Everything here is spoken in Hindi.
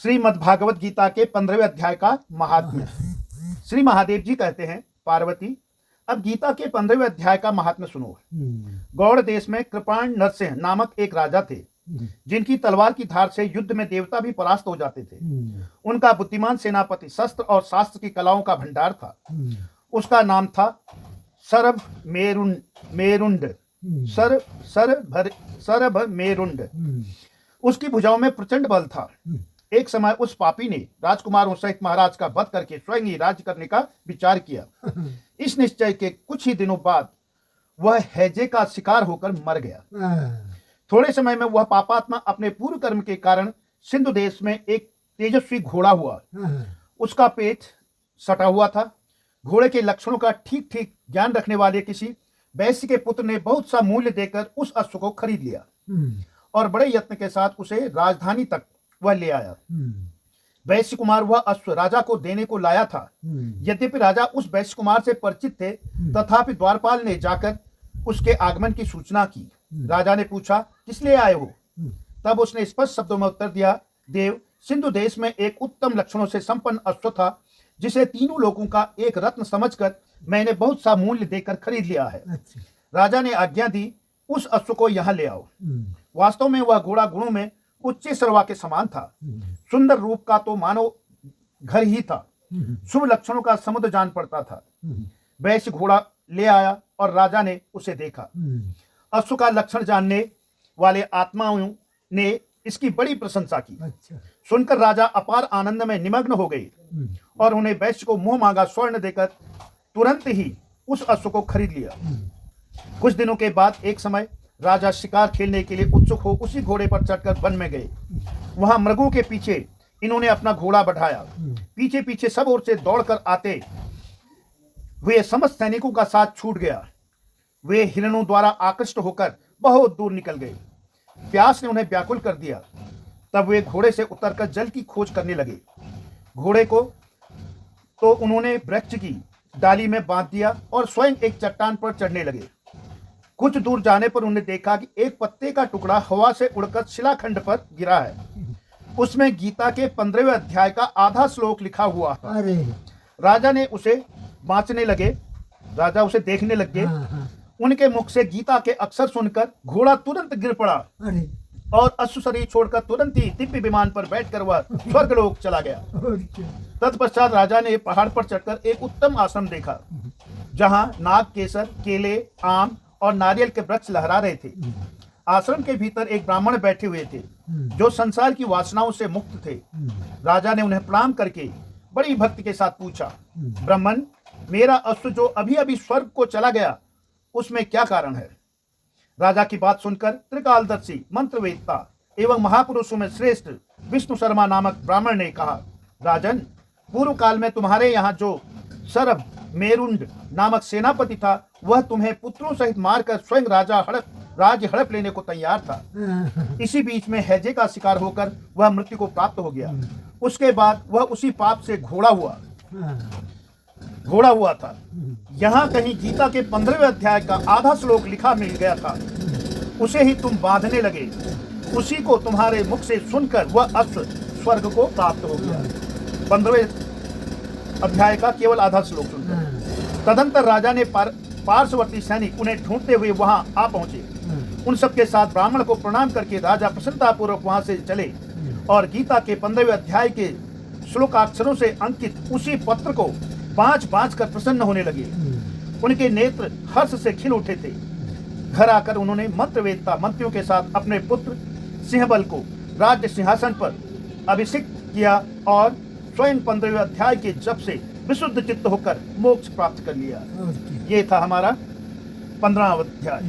श्रीमद् भागवत गीता के 15वें अध्याय का महात्म्य। श्री महादेव जी कहते हैं, पार्वती अब गीता के 15वें अध्याय का महात्म्य सुनो। गौड़ देश में कृपाण नरसिंह नामक एक राजा थे, जिनकी तलवार की धार से युद्ध में देवता भी परास्त हो जाते थे। उनका बुद्धिमान सेनापति शस्त्र और शास्त्र की कलाओं का भंडार था। उसका नाम था सरभ मेरुंड। उसकी भुजाओं में प्रचंड बल था। एक समय उस पापी ने राजकुमारों सहित महाराज का वध करके स्वयं ही राज्य करने का विचार किया। इस निश्चय के कुछ ही दिनों बाद वह हैजे का शिकार होकर मर गया। थोड़े समय में वह पापात्मा अपने पूर्व कर्म के कारण सिंधु देश में एक तेजस्वी घोड़ा हुआ। उसका पेट सटा हुआ था। घोड़े के लक्षणों का ठीक ठीक ज्ञान रखने वाले किसी वैश्य के पुत्र ने बहुत सा मूल्य देकर उस अश्व को खरीद लिया और बड़े यत्न के साथ उसे राजधानी तक वह ले आया। वैश्य कुमार वह अश्व राजा को देने को लाया था। यद्यपि राजा उस वैश्य कुमार से परिचित थे, तथापि द्वारपाल ने जाकर उसके आगमन की सूचना की। राजा ने पूछा, किस लिए आए हो? तब उसने स्पष्ट शब्दों में उत्तर दिया, देव, सिंधु देश में एक उत्तम लक्षणों से संपन्न अश्व था, जिसे तीनों लोगों का एक रत्न समझकर मैंने बहुत सा मूल्य देकर खरीद लिया है। राजा ने आज्ञा दी, उस अश्व को यहाँ ले आओ। वास्तव में वह घोड़ा गुणों में उच्च सरवा के समान था। सुंदर रूप का तो मानो घर ही था। शुभ लक्षणों का समुद्र जान पड़ता था। वैश्य घोड़ा ले आया और राजा ने उसे देखा। अश्व का लक्षण जानने वाले आत्माओं ने इसकी बड़ी प्रशंसा की। सुनकर राजा अपार आनंद में निमग्न हो गए और उन्हें वैश्य को मुंह मांगा स्वर्ण देकर तुरंत ही उस अश्व को खरीद लिया। कुछ दिनों के बाद एक समय राजा शिकार खेलने के लिए उत्सुक हो उसी घोड़े पर चढ़कर वन में गए। वहां मृगों के पीछे इन्होंने अपना घोड़ा बढ़ाया। पीछे पीछे सब ओर से दौड़कर आते हुए समस्त सैनिकों का साथ छूट गया। वे हिरणों द्वारा आकृष्ट होकर बहुत दूर निकल गए। प्यास ने उन्हें व्याकुल कर दिया। तब वे घोड़े से उतरकर जल की खोज करने लगे। घोड़े को तो उन्होंने वृक्ष की डाली में बांध दिया और स्वयं एक चट्टान पर चढ़ने लगे। कुछ दूर जाने पर उन्हें देखा कि एक पत्ते का टुकड़ा हवा से उड़कर शिलाखंड पर गिरा है। उसमें गीता के 15वें अध्याय का आधा श्लोक लिखा हुआ था। राजा ने उसे बांचने लगे। राजा उसे देखने लग गए। उनके मुख से गीता के अक्षर सुनकर घोड़ा तुरंत गिर पड़ा और अश्व शरीर छोड़कर तुरंत ही दिव्य विमान पर बैठकर वह स्वर्गलोक चला गया। तत्पश्चात राजा ने पहाड़ पर चढ़कर एक उत्तम आश्रम देखा, जहां नाग, केसर, केले, आम और नारियल के वृक्ष लहरा रहे थे। आश्रम के भीतर एक ब्राह्मण बैठे हुए थे, जो संसार की वासनाओं से मुक्त थे। राजा ने उन्हें प्रणाम करके बड़ी भक्ति के साथ पूछा, ब्राह्मण, मेरा अश्व जो अभी अभी स्वर्ग को चला गया, उसमें क्या कारण है? राजा की बात सुनकर त्रिकालदर्शी, मंत्रवेत्ता एवं महापुरुषों में श्रेष्ठ विष्णु शर्मा नामक ब्राह्मण ने कहा, राजन, पूर्व काल में तुम्हारे यहाँ जो सरभ मेरुंड नामक सेनापति था, वह तुम्हें पुत्रों सहित मारकर स्वयं राज्य हड़प लेने को तैयार था। इसी बीच में हैजे का शिकार होकर वह मृत्यु को प्राप्त हो गया। उसके बाद वह उसी पाप से घोड़ा हुआ था। यहाँ कहीं गीता के 15वें अध्याय का आधा श्लोक लिखा मिल गया था। उसे ही तुम बांधने लगे। उसी को तुम्हारे मुख से सुनकर वह अश्व स्वर्ग को प्राप्त हो गया। 15वें अध्याय का केवल आधा श्लोक सुनकर तदंतर राजा ने पार्श्ववर्ती सैनिक उन्हें ढूंढते हुए वहां आ पहुंचे। उन सबके साथ ब्राह्मण को प्रणाम करके राजा प्रसन्नतापूर्वक वहां से चले और गीता के 15वें अध्याय के श्लोकाक्षरों से अंकित उसी पत्र को बाँच कर प्रसन्न होने लगे। उनके नेत्र हर्ष से खिल उठे थे। घर आकर उन्होंने मंत्रवेत्ता मंत्रियों के साथ अपने पुत्र सिंहबल को राज्य सिंहासन पर अभिषिक्त किया और स्वयं 15वें अध्याय के जप से विशुद्ध चित्त होकर मोक्ष प्राप्त कर लिया। ये था हमारा 15वां अध्याय।